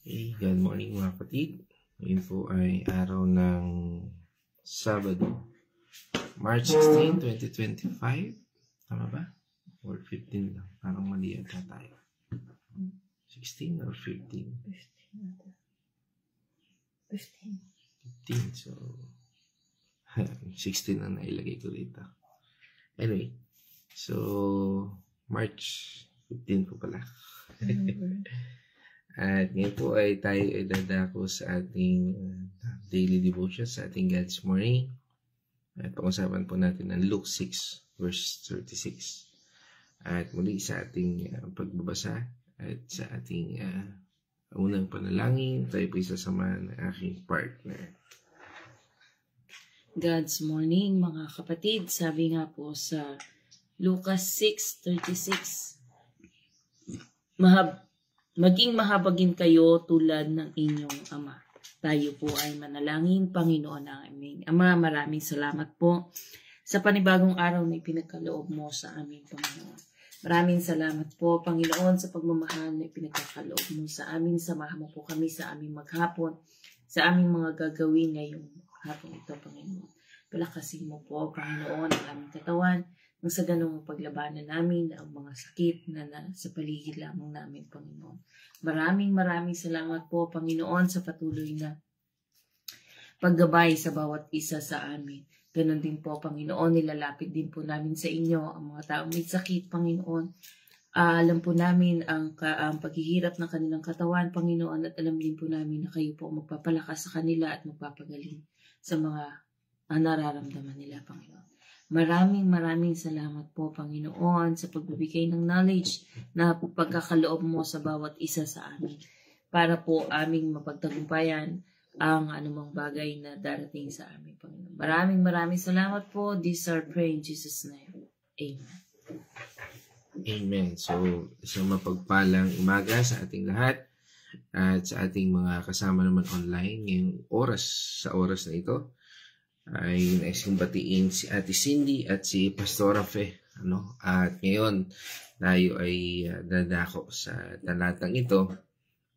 Okay, good morning mga kapatid. Ngayon po ay araw ng Sabado, March 16, 2025. Tama ba? Or 15 lang. Parang mali ata tayo. 16 or 15? 15. So, 16 na nailagay ko dito. Anyway, so, March 15 po pala. At ngayon po ay tayo ay dadako sa ating daily devotion, sa ating God's Morning. At pag-usapan po natin ang Luke 6 verse 36. At muli sa ating pagbabasa at sa ating unang panalangin, tayo po isasamahan ng aking partner. God's Morning, mga kapatid. Sabi nga po sa Lucas 6:36, maging mahabagin kayo tulad ng inyong Ama. Tayo po ay manalangin. Panginoon ang aming Ama, maraming salamat po sa panibagong araw na ipinagkaloob mo sa aming Panginoon. Maraming salamat po, Panginoon, sa pagmamahal na ipinagkakaloob mo sa amin. Samahan mo po kami sa aming maghapon, sa aming mga gagawin ngayong hapon ito, Panginoon. Palakasin mo po, Panginoon, ang aming katawan, nang sa ganung paglabanan namin ang mga sakit na sa paligid lamang namin, Panginoon. Maraming salamat po, Panginoon, sa patuloy na paggabay sa bawat isa sa amin. Ganon din po, Panginoon, nilalapit din po namin sa inyo ang mga taong may sakit, Panginoon. Alam po namin ang paghihirap ng kanilang katawan, Panginoon, at alam din po namin na kayo po magpapalakas sa kanila at magpapagaling sa mga nararamdaman nila, Panginoon. Maraming salamat po, Panginoon, sa pagbibigay ng knowledge na pagkakaloob mo sa bawat isa sa amin para po aming mapagtagumpayan ang anumang bagay na darating sa amin, Panginoon. Maraming salamat po. This are pray in Jesus' name. Amen. Amen. So, isang mapagpalang umaga sa ating lahat at sa ating mga kasama naman online ngayong sa oras na ito. Ay naising batiin si Ate Cindy at si Pastora Fe. At ngayon, tayo ay dadako sa talatang ito.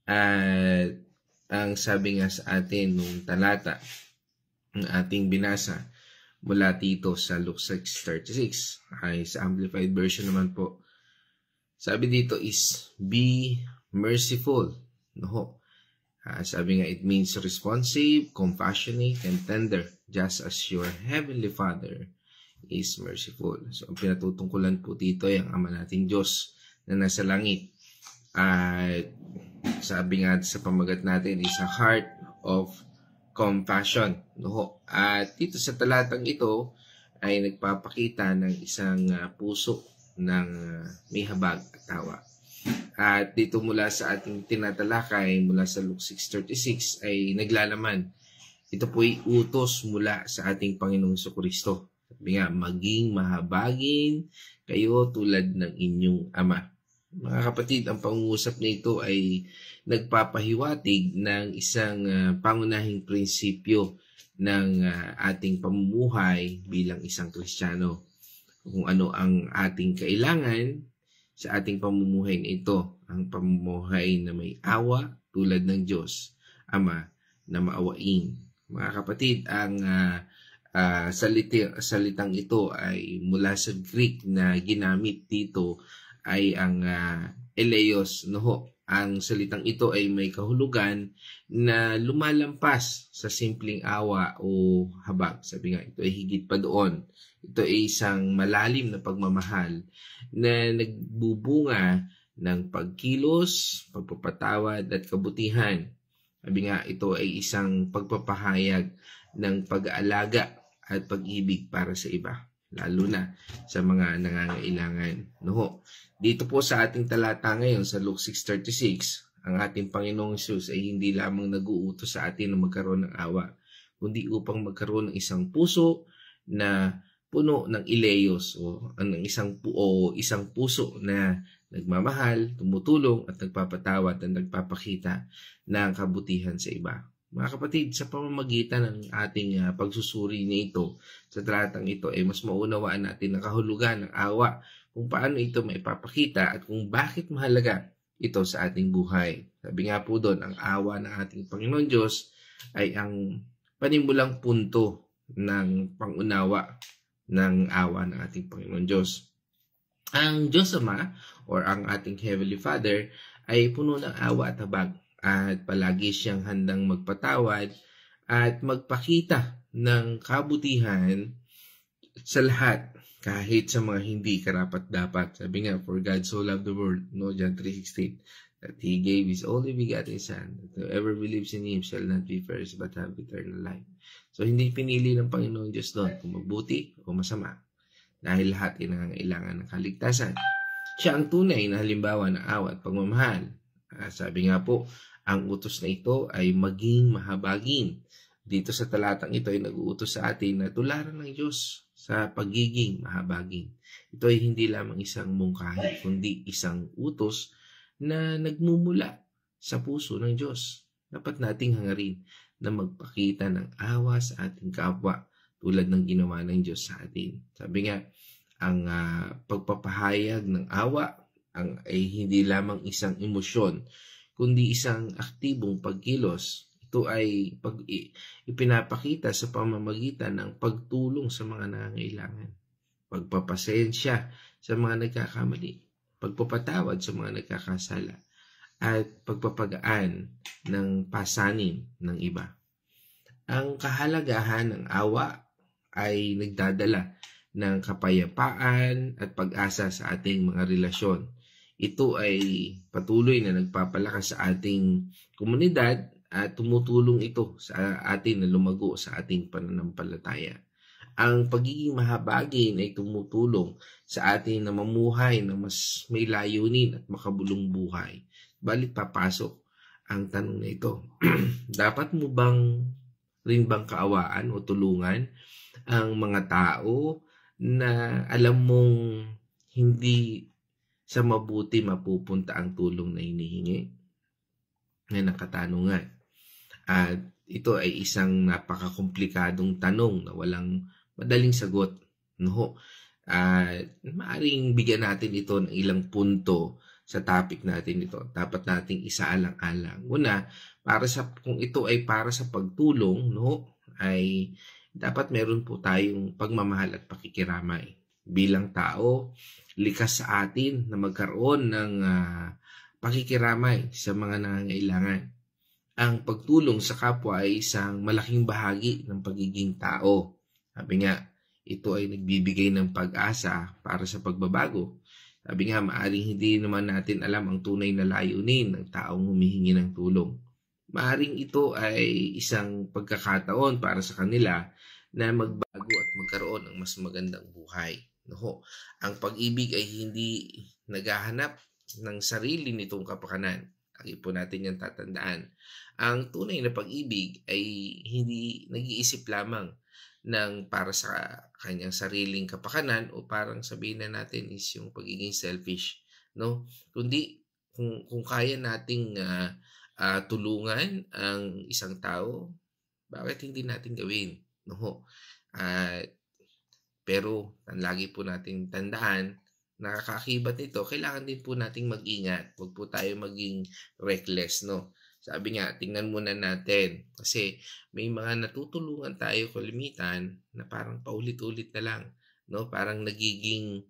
At ang sabi nga sa atin nung talata, ng ating binasa mula dito sa Luke 6:36, ay sa Amplified Version naman po. Sabi dito is, be merciful. Sabi nga, it means responsive, compassionate, and tender, just as your Heavenly Father is merciful. So, ang pinatutungkulan po dito ay ang Ama nating Diyos na nasa langit. At sabi nga sa pamagat natin is a heart of compassion. At dito sa talatang ito ay nagpapakita ng isang puso ng may habag at tawa. At dito mula sa ating tinatalakay, mula sa Luke 6:36 ay naglalaman. Ito po ay utos mula sa ating Panginoong Jesucristo. Sabi nga, maging mahabagin kayo tulad ng inyong Ama. Mga kapatid, ang pangungusap na ito ay nagpapahiwatig ng isang pangunahing prinsipyo ng ating pamumuhay bilang isang Kristiyano. Kung ano ang ating kailangan sa ating pamumuhay na ito, ang pamumuhay na may awa tulad ng Diyos, Ama, na maawain. Mga kapatid, ang salitang ito ay mula sa Greek na ginamit dito ay ang eleos. Ang salitang ito ay may kahulugan na lumalampas sa simpleng awa o habag. Sabi nga, ito ay higit pa doon. Ito ay isang malalim na pagmamahal na nagbubunga ng pagkilos, pagpapatawad at kabutihan. Sabi nga, ito ay isang pagpapahayag ng pag-aalaga at pag-ibig para sa iba, lalo na sa mga nangangailangan. Dito po sa ating talata ngayon sa Luke 6:36, ang ating Panginoong Hesus ay hindi lamang nag-uutos sa atin na magkaroon ng awa, kundi upang magkaroon ng isang puso na puno ng eleos o isang puso na nagmamahal, tumutulong at nagpapatawad at nagpapakita ng kabutihan sa iba. Mga kapatid, sa pamamagitan ng ating pagsusuri nito sa talatang ito ay mas maunawaan natin ang kahulugan ng awa, kung paano ito maipapakita at kung bakit mahalaga ito sa ating buhay. Sabi nga po doon, ang awa ng ating Panginoon Diyos ay ang panimulang punto ng pangunawa ng awa ng ating Panginoon Diyos. Ang Diyos Ama or ang ating Heavenly Father ay puno ng awa at habag at palagi siyang handang magpatawad at magpakita ng kabutihan sa lahat kahit sa mga hindi karapat-dapat. Sabi nga, for God so loved the world, no, John 3:16, that He gave His only begotten Son, that whoever believes in Him shall not be perished but have eternal life. So, hindi pinili ng Panginoon Diyos doon kung mabuti o masama dahil lahat ay nangangailangan ng kaligtasan. Siya ang tunay na halimbawa ng awa at pagmamahal. Sabi nga po, ang utos na ito ay maging mahabagin. Dito sa talatang ito ay nag-uutos sa atin na tularan ng Diyos sa pagiging mahabagin. Ito ay hindi lamang isang mungkahi, kundi isang utos na nagmumula sa puso ng Diyos. Dapat nating hangarin na magpakita ng awa sa ating kapwa tulad ng ginawa ng Diyos sa atin. Sabi nga, ang pagpapahayag ng awa ay hindi lamang isang emosyon, kundi isang aktibong pagkilos. Ito ay ipinapakita sa pamamagitan ng pagtulong sa mga nangangailangan, pagpapasensya sa mga nagkakamali, pagpapatawad sa mga nagkakasala, at pagpapagaan ng pasanin ng iba. Ang kahalagahan ng awa ay nagdadala ng kapayapaan at pag-asa sa ating mga relasyon. Ito ay patuloy na nagpapalakas sa ating komunidad at tumutulong ito sa atin na lumago sa ating pananampalataya. Ang pagiging mahabagin ay tumutulong sa atin na mamuhay na mas may layunin at makabulong buhay. Balit papasok ang tanong na ito. Dapat mo rin bang kaawaan o tulungan ang mga tao na alam mong hindi sa mabuti mapupunta ang tulong na hinihingi? Na nakatanungan. At ito ay isang napakakomplikadong tanong na walang madaling sagot. No? Maaring bigyan natin ito ng ilang punto sa topic natin ito. Dapat nating isaalang-alang. Una, kung ito ay para sa pagtulong, no, ay dapat meron po tayong pagmamahal at pakikiramay. Bilang tao, likas sa atin na magkaroon ng pakikiramay sa mga nangangailangan. Ang pagtulong sa kapwa ay isang malaking bahagi ng pagiging tao. Sabi nga, ito ay nagbibigay ng pag-asa para sa pagbabago. Sabi nga, maaring hindi naman natin alam ang tunay na layunin ng taong humihingi ng tulong. Maaring ito ay isang pagkakataon para sa kanila na magbago at magkaroon ng mas magandang buhay. No? Ang pag-ibig ay hindi naghahanap ng sarili nitong kapakanan. Lagi po natin yan tatandaan. Ang tunay na pag-ibig ay hindi nag-iisip lamang ng para sa kanyang sariling kapakanan o parang sabihin na natin is yung pagiging selfish. No? Kundi kung kaya nating tulungan ang isang tao, bakit hindi natin gawin? No? Pero lagi po nating tandaan, nakakakibat nito, kailangan din po nating mag-ingat. Huwag po tayo maging reckless, no? Sabi nga, tingnan muna natin. Kasi may mga natutulungan tayo kalimitan na parang paulit-ulit na lang, no? Parang nagiging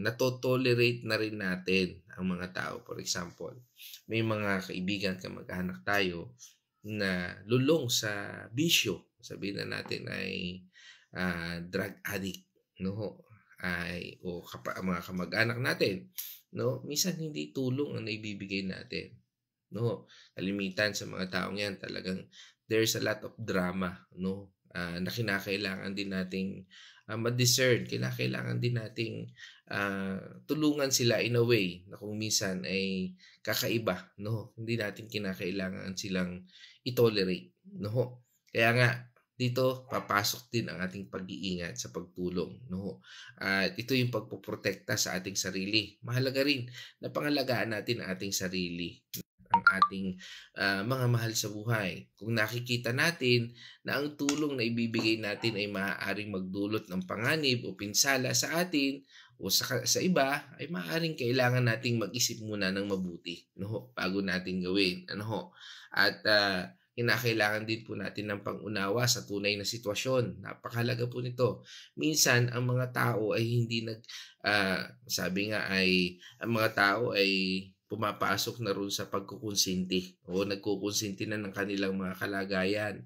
natotolerate na rin natin ang mga tao. For example, may mga kaibigan, kamag-anak tayo na lulong sa bisyo. Sabihin na natin ay drug addict, no? Mga kamag-anak natin, no? Minsan hindi tulong ang naibibigay natin, no? Kalimitan sa mga taong yan, talagang there's a lot of drama, no? Na kinakailangan din nating ma-discern, kinakailangan din nating tulungan sila in a way na kung minsan ay kakaiba, no? Hindi natin kinakailangan silang i-tolerate, no? Kaya nga, dito papasok din ang ating pag-iingat sa pagtulong, no? At ito yung pagpoprotekta sa ating sarili. Mahalaga rin na pangalagaan natin ang ating sarili, ang ating mga mahal sa buhay. Kung nakikita natin na ang tulong na ibibigay natin ay maaaring magdulot ng panganib o pinsala sa atin O sa iba ay maaaring kailangan nating mag-isip muna ng mabuti, no ho, bago natin gawin, ano ho. At kinakailangan din po natin ng pang-unawa sa tunay na sitwasyon. Napakahalaga po nito. Minsan ang mga tao ay hindi sabi nga ay ang mga tao ay pumapasok na ron sa pagkukonsinti o nagkukonsinti na ng kanilang mga kalagayan.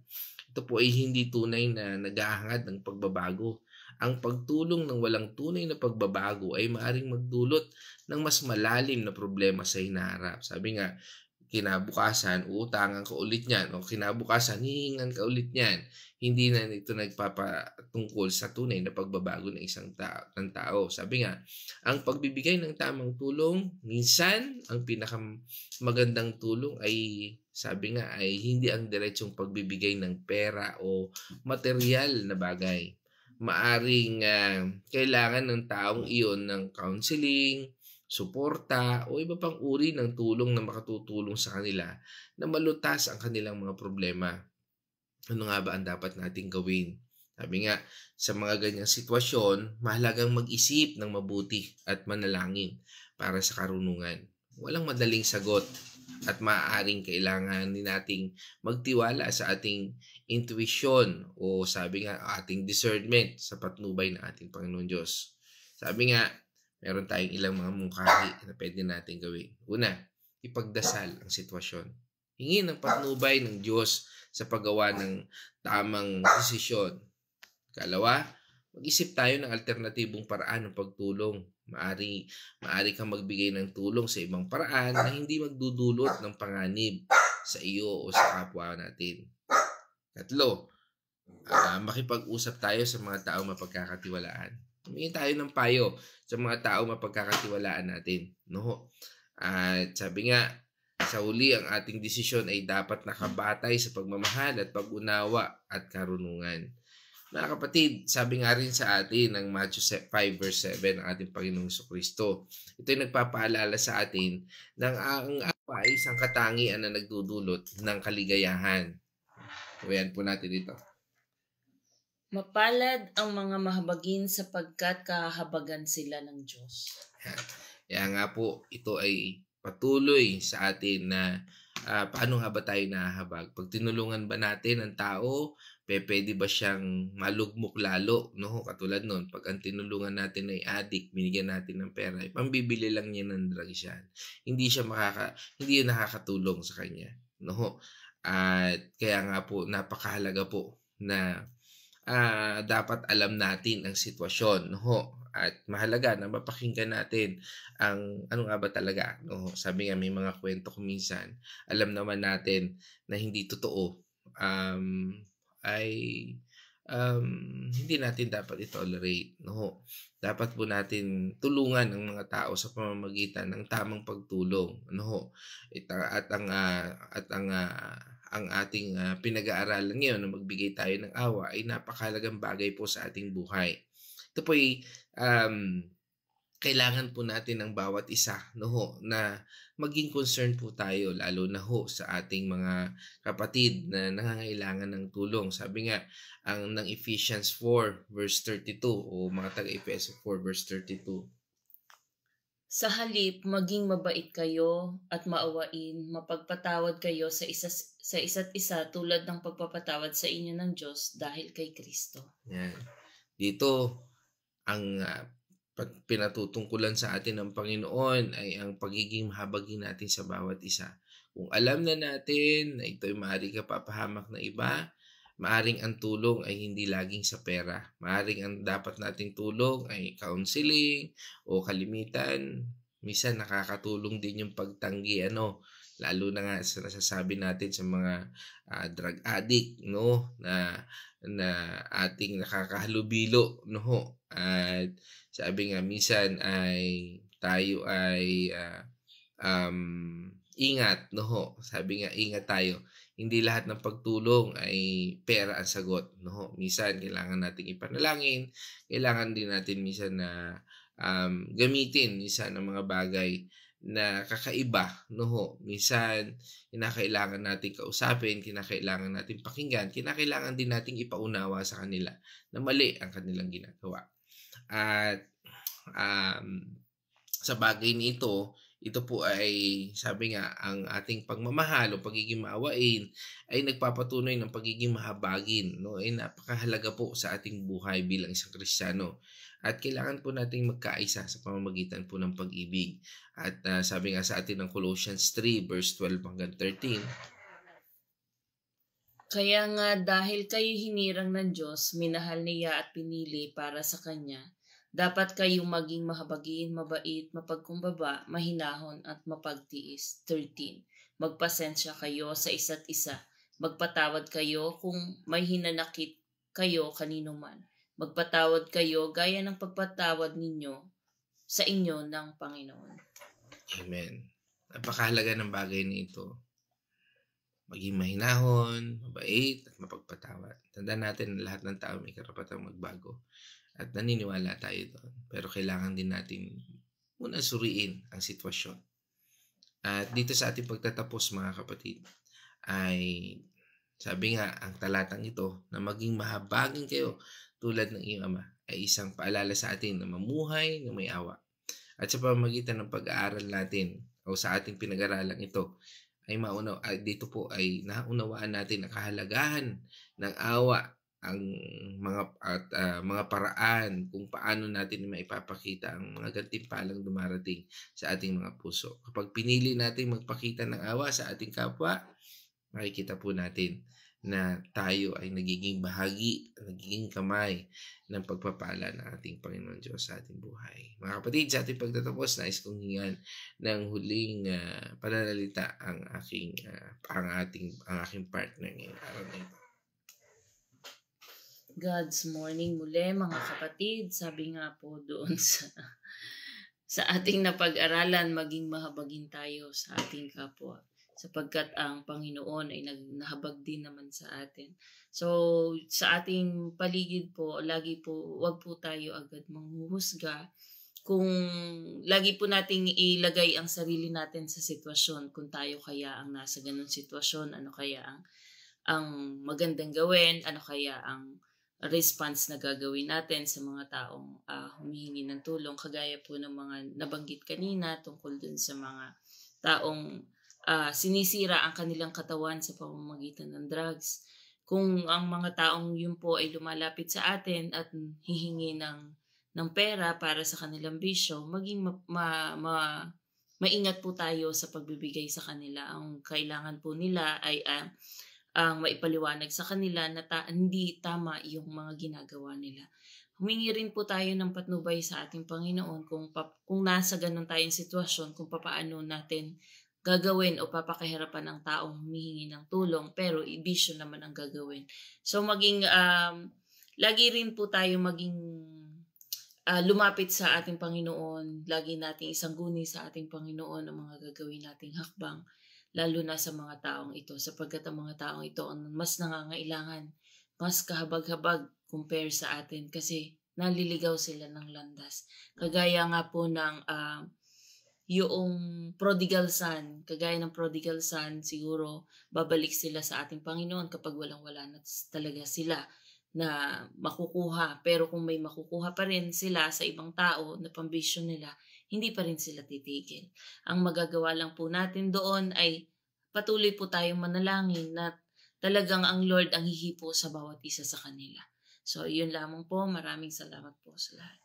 Ito po ay hindi tunay na naghahangad ng pagbabago. Ang pagtulong ng walang tunay na pagbabago ay maaaring magdulot ng mas malalim na problema sa hinaharap. Sabi nga, kinabukasan, uutangan ka ulit niyan o kinabukasan, hihingan ka ulit niyan. Hindi na ito nagpapatungkol sa tunay na pagbabago ng isang tao. Sabi nga, ang pagbibigay ng tamang tulong, minsan, ang pinakamagandang tulong ay, sabi nga, ay hindi ang diretsong pagbibigay ng pera o material na bagay. Maaring kailangan ng taong iyon ng counseling, suporta o iba pang uri ng tulong na makatutulong sa kanila na malutas ang kanilang mga problema. Ano nga ba ang dapat nating gawin? Sabi nga, sa mga ganyang sitwasyon, mahalagang mag-isip ng mabuti at manalangin para sa karunungan. Walang madaling sagot at maaaring kailangan din nating magtiwala sa ating intuition o sabi nga ating discernment sa patnubay ng ating Panginoon Diyos. Sabi nga, meron tayong ilang mga mungkahi na pwede natin gawin. Una, ipagdasal ang sitwasyon. Hingin ang patnubay ng Diyos sa paggawa ng tamang desisyon. Ikalawa, mag-isip tayo ng alternatibong paraan ng pagtulong. Maari kang magbigay ng tulong sa ibang paraan na hindi magdudulot ng panganib sa iyo o sa kapwa natin. Tatlo, makipag-usap tayo sa mga taong mapagkakatiwalaan. Humingi tayo ng payo sa mga taong mapagkakatiwalaan natin. No? At sabi nga, sa huli ang ating desisyon ay dapat nakabatay sa pagmamahal at pag-unawa at karunungan. Mga kapatid, sabi nga rin sa atin ng Matthew 5 verse 7 ng ating Panginoong Jesucristo. Ito ay nagpapaalala sa atin ng ang awa ay isang katangian na nagdudulot ng kaligayahan. Huwayan po natin ito. Mapalad ang mga mahabagin sapagkat kahabagan sila ng Diyos. Kaya nga po, ito ay patuloy sa atin na paano nga ba tayo nahahabag? Pag tinulungan ba natin ang tao, pwede ba siyang malugmok lalo? No? Katulad nun, pag ang tinulungan natin ay addict, binigyan natin ng pera, pambibili lang niya ng drugs yan. Hindi yun nakakatulong sa kanya. No? At kaya nga po, napakahalaga po na dapat alam natin ang sitwasyon. No? At mahalaga na mapakinggan natin ang ano nga ba talaga. No? Sabi nga may mga kwento ko minsan, alam naman natin na hindi totoo. Hindi natin dapat i-tolerate. No? Dapat po natin tulungan ang mga tao sa pamamagitan ng tamang pagtulong. No? Ang ating pinag-aaralan ngayon na magbigay tayo ng awa ay napakahalagang bagay po sa ating buhay. Ito po ay kailangan po natin ng bawat isa na maging concerned po tayo lalo na sa ating mga kapatid na nangangailangan ng tulong. Sabi nga ng Ephesians 4 verse 32 o mga taga-Efeso 4 verse 32. Sa halip, maging mabait kayo at maawain, mapagpatawad kayo sa isa't isa tulad ng pagpapatawad sa inyo ng Diyos dahil kay Kristo. Yan. Dito, ang pinatutungkulan sa atin ng Panginoon ay ang pagiging mahabagin natin sa bawat isa. Kung alam na natin na ito ay maaari ka papahamak na iba, maaring ang tulong ay hindi laging sa pera. Maaring ang dapat nating tulong ay counseling o kalimitan. Minsan nakakatulong din yung pagtanggi, lalo na nga sa nasasabi natin sa mga drug addict, na ating nakakahalubilo, At sabi nga minsan ay tayo ay ingat, Sabi nga ingat tayo. Hindi lahat ng pagtulong ay pera ang sagot, Minsan kailangan nating ipanalangin, kailangan din natin minsan na gamitin minsan ng mga bagay na kakaiba, Minsan kinakailangan natin kausapin, kinakailangan natin pakinggan, kinakailangan din nating ipaunawa sa kanila na mali ang kanilang ginagawa. At sa bagay nito, ito po ay sabi nga ang ating pagmamahal o pagiging maawain ay nagpapatunay ng pagiging mahabagin, no? Ay napakahalaga po sa ating buhay bilang isang Kristiyano. At kailangan po nating magkaisa sa pamamagitan po ng pag-ibig. At sabi nga sa atin ng Colossians 3 verse 12 hanggang 13. Kaya nga dahil kayo hinirang ng Diyos, minahal niya at pinili para sa Kanya, dapat kayong maging mahabagin, mabait, mapagkumbaba, mahinahon at mapagtiis. 13. Magpasensya kayo sa isa't isa. Magpatawad kayo kung may hinanakit kayo kanino man. Magpatawad kayo gaya ng pagpatawad ninyo sa inyo ng Panginoon. Amen. Napakahalaga ng bagay nito. Maging mahinahon, mabait, at mapagpatawad. Tandaan natin na lahat ng tao may karapatang magbago. At naniniwala tayo doon. Pero kailangan din natin muna suriin ang sitwasyon. At dito sa ating pagtatapos mga kapatid, ay sabi nga ang talatang ito na maging mahabagin kayo tulad ng iyong ama ay isang paalala sa atin na mamuhay na may awa. At sa pamamagitan ng pag-aaral natin o sa ating pinag-aralan ito, ay dito po ay naunawaan natin ang kahalagahan ng awa, ang mga paraan kung paano natin maipapakita ang mga gantimpalang dumarating sa ating mga puso. Kapag pinili natin magpakita ng awa sa ating kapwa, makikita po natin na tayo ay nagiging bahagi, nagiging kamay ng pagpapala ng ating Panginoon Diyos sa ating buhay. Mga kapatid, sa ating pagtatapos, nais kong hingan ng huling pananalita ang aking partner ngayong araw na ito. God's morning muli mga kapatid. Sabi nga po doon sa ating napag-aralan, maging mahabagin tayo sa ating kapwa. Sapagkat ang Panginoon ay nahabag din naman sa atin. So, sa ating paligid po, lagi po, wag po tayo agad manghuhusga. Kung lagi po nating ilagay ang sarili natin sa sitwasyon, kung tayo kaya ang nasa ganun sitwasyon, ano kaya ang magandang gawin, ano kaya ang response na gagawin natin sa mga taong humihingi ng tulong. Kagaya po ng mga nabanggit kanina tungkol dun sa mga taong sinisira ang kanilang katawan sa pamamagitan ng drugs. Kung ang mga taong yun po ay lumalapit sa atin at hihingi ng pera para sa kanilang bisyo, maging maingat po tayo sa pagbibigay sa kanila. Ang kailangan po nila ay ang maipaliwanag sa kanila na hindi tama yung mga ginagawa nila. Humingi rin po tayo ng patnubay sa ating Panginoon kung nasa ganun tayong sitwasyon, kung paano natin gagawin o papakahirapan ng taong humihingi ng tulong, pero ibisyo naman ang gagawin. So lagi rin po tayo maging lumapit sa ating Panginoon, lagi nating isangguni sa ating Panginoon ang mga gagawin nating hakbang, lalo na sa mga taong ito, sapagkat ang mga taong ito ang mas nangangailangan, mas kahabag-habag compare sa atin kasi naliligaw sila ng landas. Kagaya nga po ng yung prodigal son, kagaya ng prodigal son, siguro babalik sila sa ating Panginoon kapag walang-wala na talaga sila na makukuha. Pero kung may makukuha pa rin sila sa ibang tao na pambisyo nila, hindi pa rin sila titigil. Ang magagawa lang po natin doon ay patuloy po tayong manalangin na talagang ang Lord ang hihipo sa bawat isa sa kanila. So, yun lamang po. Maraming salamat po sa lahat.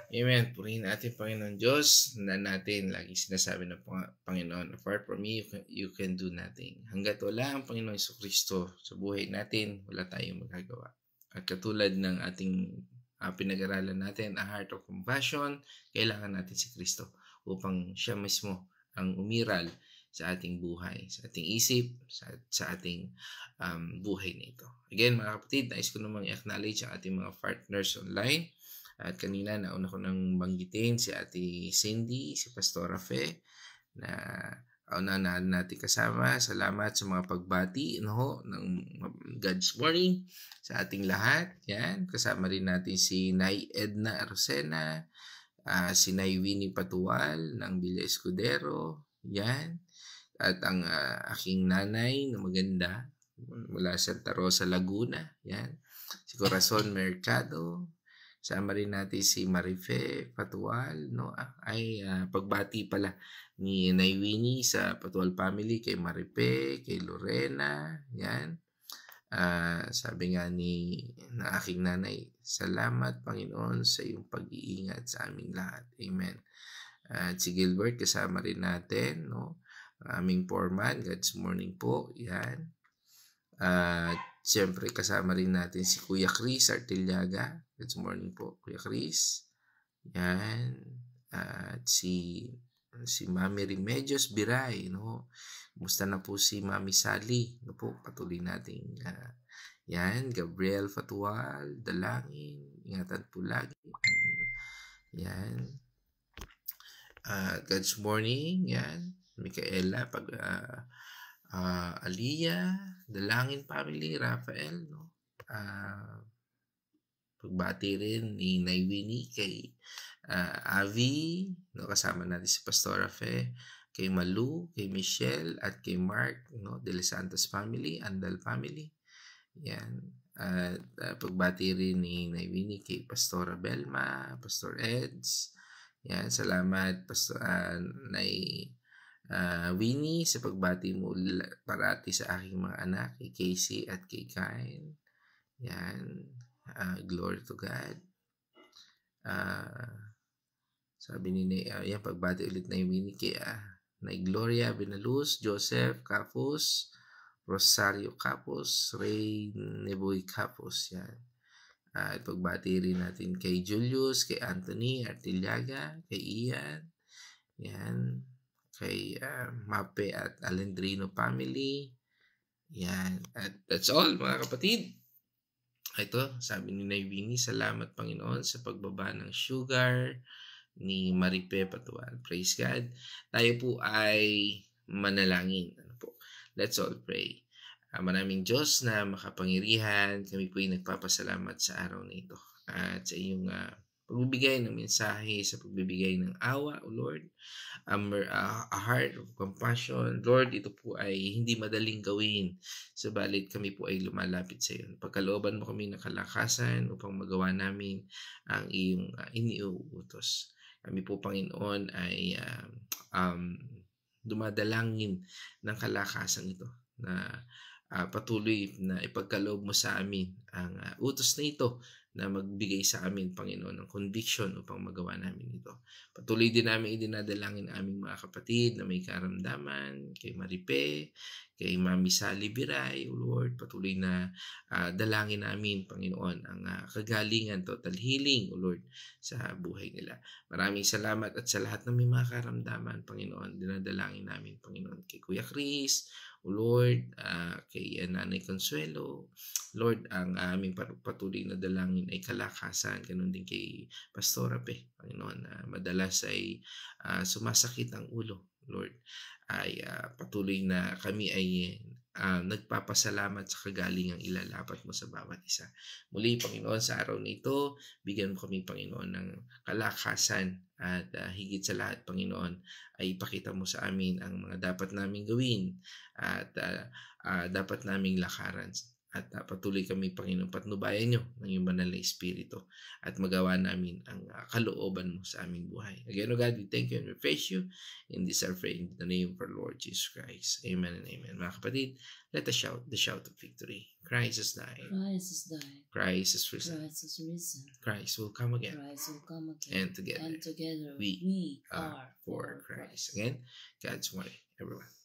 Amen. Purihin natin, Panginoon Diyos. Na natin, lagi sinasabi ng Panginoon, apart from me, you can do nothing. Hanggat wala ang Panginoon Jesucristo sa buhay natin, wala tayong magagawa. At katulad ng ating pinag-aralan natin, a heart of compassion, kailangan natin si Kristo upang siya mismo ang umiral sa ating buhay, sa ating isip, sa ating buhay na ito. Again, mga kapatid, nais ko namang i-acknowledge ang ating mga partners online. At kanina nauna ko nang banggitin si Ate Cindy, si Pastora Fe, na natin kasama. Salamat sa mga pagbati ng God's morning sa ating lahat. Yan. Kasama rin natin si Nay Edna Arosena, si Nay Winnie Patual ng Villa Escudero. Yan. At ang aking nanay na maganda mula Santa Rosa, Laguna. Yan. Si Corazon Mercado. Sama rin natin si Marife Patual, no? Ay pagbati pala ni Nay Winnie sa Patual family, kay Marife, kay Lorena, yan. Sabi nga na aking nanay, salamat Panginoon sa iyong pag-iingat sa aming lahat. Amen. At si Gilbert kasama rin natin, no? Aming foreman, God's morning po. Yan. At siyempre kasama rin natin si Kuya Chris Artiliaga. God's morning po, Kuya Chris. Yan. At si Mami Remedios Biray, no? Kumusta na po si Mami Sally? No po, patuloy nating yan, Gabriel Fatual, dalangin, ingatan po lagi. Yan. God's morning, yan. Micaela, Aliyah, dalangin family, Rafael, no? Pagbati rin ni Nay Winnie kay Avi, no? Kasama natin si Pastora Fe, kay Malu, kay Michelle, at kay Mark, no? De Los Santos family, Andal family. Yan. At pagbati rin ni Nay Winnie kay Pastora Belma, Pastor Eds. Yan, salamat Pastor Nay Winnie sa pagbati mo parati sa aking mga anak, kay Casey at kay Kyle. Yan. Glory to God. Sabi ni yan, pagbati ulit na Winnie kay Nay Gloria Benaluz, Joseph Capos, Rosario Capos, Ray Neboy Capos. Yan. At pagbati rin natin kay Julius, kay Anthony Artiliaga, kay Ian. Yan. Kay Mape at Alendrino family. Yan. At that's all mga kapatid. Ito, sabi ni Nay Winnie, salamat Panginoon sa pagbaba ng sugar ni Maripe Patual. Praise God. Tayo po ay manalangin. Ano po? Let's all pray. Maraming Diyos na makapangyarihan, kami po ay nagpapasalamat sa araw na ito. At sa iyong pagbibigay ng mensahe, sa pagbibigay ng awa, O Lord, a heart of compassion. Lord, ito po ay hindi madaling gawin, subalit kami po ay lumalapit sa iyo. Pagkalooban mo kami ng kalakasan upang magawa namin ang iyong iniuutos. Kami po, Panginoon, ay dumadalangin ng kalakasan ito na patuloy na ipagkaloob mo sa amin ang utos na ito na magbigay sa amin, Panginoon, ng conviction upang magawa namin ito. Patuloy din namin idinadalangin aming mga kapatid na may karamdaman, kay Maripe, kay Mami Sally Biray, O Lord, patuloy na dalangin namin, Panginoon, ang kagalingan, total healing, O Lord, sa buhay nila. Maraming salamat at sa lahat ng may mga karamdaman, Panginoon, dinadalangin namin, Panginoon, kay Kuya Chris, O Lord, kay Nanay Consuelo, Lord, ang aming patuloy na dalangin ay kalakasan, ganun din kay Pastora Pe, Panginoon, madalas ay sumasakit ang ulo, Lord, ay patuloy na kami ay nagpapasalamat sa kagalingang ilalapat mo sa bawat isa. Muli, Panginoon, sa araw na ito, bigyan mo kami, Panginoon, ng kalakasan at higit sa lahat, Panginoon, ay ipakita mo sa amin ang mga dapat naming gawin at dapat naming lakaran. At patuloy kami, Panginoon, patnubayan nyo ng iyong banal na Espiritu at magawa namin ang kalooban mo sa aming buhay. Again, O God, we thank you and we praise you in this our prayer in the name of our Lord Jesus Christ. Amen and amen. Mga kapatid, let us shout the shout of victory. Christ has died. Christ has died. Christ is risen. Christ is risen. Christ will come again. Christ will come again. And together we are for Christ. Again, God's morning, everyone.